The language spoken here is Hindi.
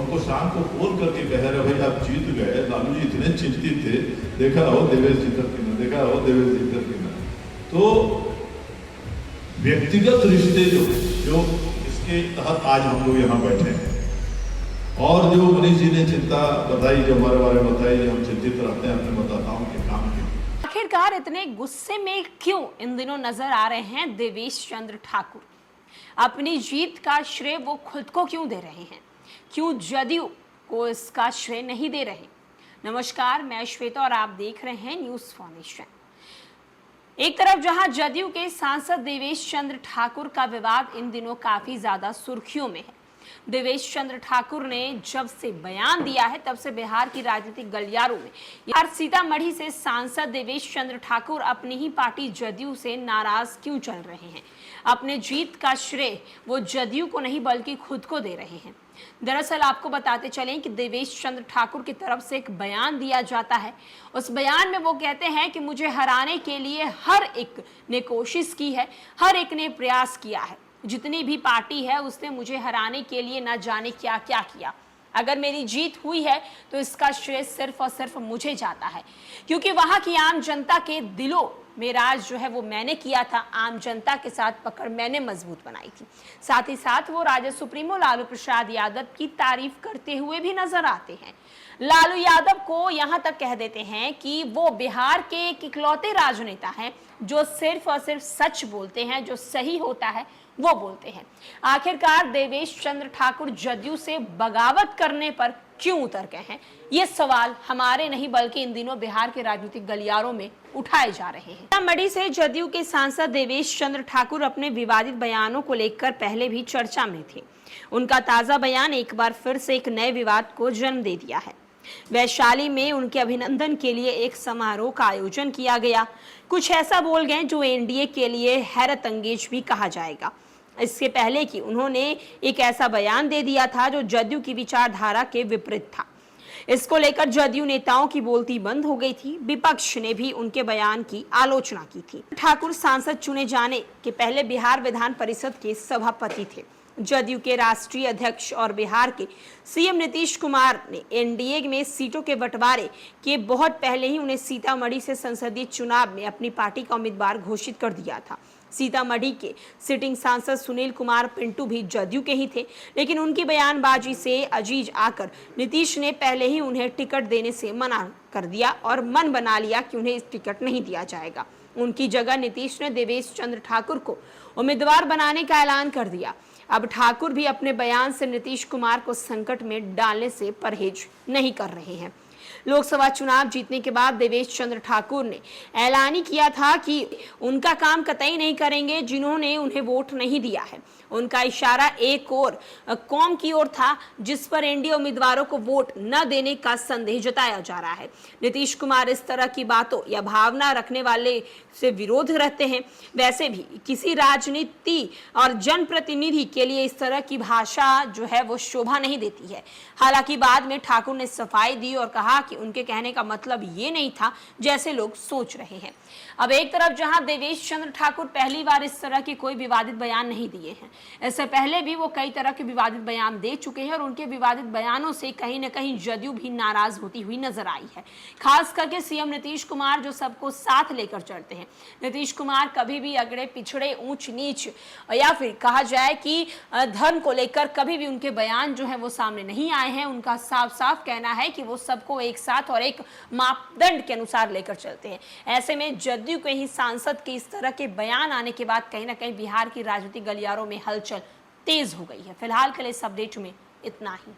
सबको शाम को फोन करके कह रहे भाई आप जीत गए, लालू जी इतने चिंतित थे, देखा हो देवेश जीतत की ना, देखा हो देवेश जीतत की ना। तो व्यक्तिगत रिश्ते जो इसके तहत आज हम लोग यहाँ बैठे हैं, और जो मनीष जी ने चिंता बताई, जो हमारे बारे में बताई, हम चिंतित रहते हैं अपने मतदाताओं के काम के। आखिरकार इतने गुस्से में क्यों इन दिनों नजर आ रहे हैं देवेश चंद्र ठाकुर? अपनी जीत का श्रेय वो खुद को क्यों दे रहे हैं? क्यों जदयू को इसका श्रेय नहीं दे रहे? नमस्कार, मैं श्वेता और आप देख रहे हैं न्यूज फॉर्मेशन। एक तरफ जहां जदयू के सांसद देवेश चंद्र ठाकुर का विवाद इन दिनों काफी ज्यादा सुर्खियों में है। देवेश चंद्र ठाकुर ने जब से बयान दिया है तब से बिहार की राजनीतिक गलियारों में यार सीतामढ़ी से सांसद देवेश चंद्र ठाकुर अपनी ही पार्टी जदयू से नाराज क्यों चल रहे हैं? अपने जीत का श्रेय वो जदयू को नहीं बल्कि खुद को दे रहे हैं। दरअसल आपको बताते चलें कि देवेश चंद्र ठाकुर की तरफ से एक बयान दिया जाता है। उस बयान में वो कहते हैं कि मुझे हराने के लिए हर एक ने कोशिश की है, हर एक ने प्रयास किया है, जितनी भी पार्टी है उसने मुझे हराने के लिए ना जाने क्या क्या किया। अगर मेरी जीत हुई है तो इसका श्रेय सिर्फ और सिर्फ मुझे जाता है, क्योंकि वहां की आम जनता के दिलों में राज जो है वो मैंने किया था। आम जनता के साथ पकड़ मैंने मजबूत बनाई थी। साथ ही साथ वो राजद सुप्रीमो लालू प्रसाद यादव की तारीफ करते हुए भी नजर आते हैं। लालू यादव को यहां तक कह देते हैं कि वो बिहार के एक इकलौते राजनेता हैं जो सिर्फ और सिर्फ सच बोलते हैं, जो सही होता है वो बोलते हैं। आखिरकार देवेश चंद्र ठाकुर जदयू से बगावत करने पर क्यों उतर गए हैं? ये सवाल हमारे नहीं बल्कि इन दिनों बिहार के राजनीतिक गलियारों में उठाए जा रहे हैं। सीतामढ़ी से जदयू के सांसद देवेश चंद्र ठाकुर अपने विवादित बयानों को लेकर पहले भी चर्चा में थे। उनका ताजा बयान एक बार फिर से एक नए विवाद को जन्म दे दिया है। वैशाली में उनके अभिनंदन के लिए एक समारोह का आयोजन किया गया। कुछ ऐसा बोल गए जो एनडीए के लिए हैरत अंगेज भी कहा जाएगा। इससे पहले कि उन्होंने एक ऐसा बयान दे दिया था जो जदयू की विचारधारा के विपरीत था। इसको लेकर जदयू नेताओं की बोलती बंद हो गई थी। विपक्ष ने भी उनके बयान की आलोचना की थी। ठाकुर सांसद चुने जाने के पहले बिहार विधान परिषद के सभापति थे। जदयू के राष्ट्रीय अध्यक्ष और बिहार के सीएम नीतीश कुमार ने एनडीए में सीटों के बंटवारे के बहुत पहले ही उन्हें सीतामढ़ी से संसदीय चुनाव में अपनी पार्टी का उम्मीदवार घोषित कर दिया था। सीतामढ़ी के सिटिंग सांसद सुनील कुमार पिंटू भी जदयू के ही थे, लेकिन उनकी बयानबाजी से अजीज आकर नीतीश ने पहले ही उन्हें टिकट देने से मना कर दिया और मन बना लिया कि उन्हें इस टिकट नहीं दिया जाएगा। उनकी जगह नीतीश ने देवेश चंद्र ठाकुर को उम्मीदवार बनाने का ऐलान कर दिया। अब ठाकुर भी अपने बयान से नीतीश कुमार को संकट में डालने से परहेज नहीं कर रहे हैं। लोकसभा चुनाव जीतने के बाद देवेश चंद्र ठाकुर ने ऐलान ही किया था कि उनका काम कतई नहीं करेंगे जिन्होंने उन्हें वोट नहीं दिया है। उनका इशारा एक और कौम की ओर था जिस पर एनडीए उम्मीदवारों को वोट न देने का संदेह जताया जा रहा है। नीतीश कुमार इस तरह की बातों या भावना रखने वाले से विरोध रहते हैं। वैसे भी किसी राजनीति और जनप्रतिनिधि के लिए इस तरह की भाषा जो है वो शोभा नहीं देती है। हालांकि बाद में ठाकुर ने सफाई दी और कहा कि उनके कहने का मतलब ये नहीं था जैसे लोग सोच रहे हैं। अब एक तरफ जहां देवेश चंद्र ठाकुर पहली बार इस तरह के कोई विवादित बयान नहीं दिए हैं, इससे पहले भी वो कई तरह के विवादित बयान दे चुके हैं और उनके विवादित बयानों से कहीं न कहीं जदयू भी नाराज होती हुई नजर आई है। खास करके सीएम नीतीश कुमार जो सबको साथ लेकर चलते हैं। नीतीश कुमार कभी भी अगड़े पिछड़े, ऊंच नीच या फिर कहा जाए कि धर्म को लेकर कभी भी उनके बयान जो है वो सामने नहीं आए हैं। उनका साफ साफ कहना है कि वो सबको एक साथ और एक मापदंड के अनुसार लेकर चलते हैं। ऐसे में जदयू के ही सांसद के इस तरह के बयान आने के बाद कहीं ना कहीं बिहार की राजनीतिक गलियारों में हलचल तेज हो गई है। फिलहाल के लिए इस अपडेट में इतना ही।